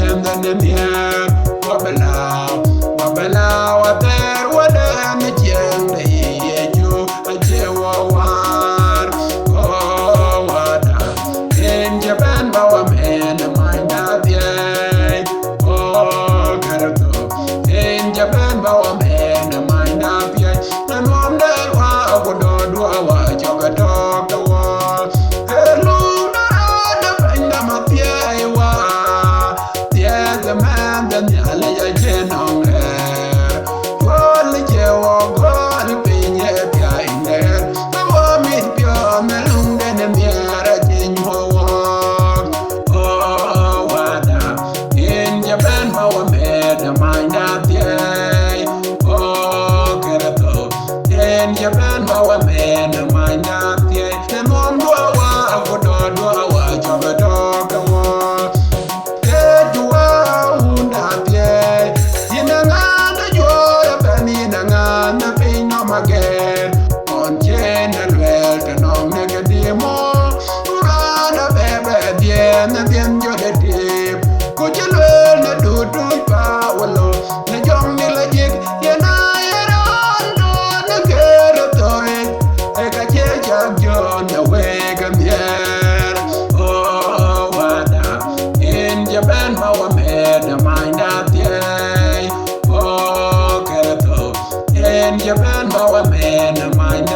and the near Wabala, Wabala, there, what am I? You, a Jew war. Oh, what in Japan, Bow man, a mind of ye. Oh, Karato, in Japan, Bow man, a mind of ye. And one day, I would do a watch of a dog, the war. Hello, the find them up here. The man, the Nala Genong, Quality or God, being a pia in there. I want me pure melon and a mirror in your walk. Oh, what in Japan, our made a mind up here. Oh, Kerato, in Japan, our made a mind up here. The mom do a good do a watch of a dog. Again, on general wealth and on negative more. Run a baby, dear, and then you're the deep. Could you learn to do power? The young little jig, and I don't get a toy. I got your John the wake and here. Oh, what in Japan, how I made the mind up here. Oh, Kerato. In Japan, how a man, a mind.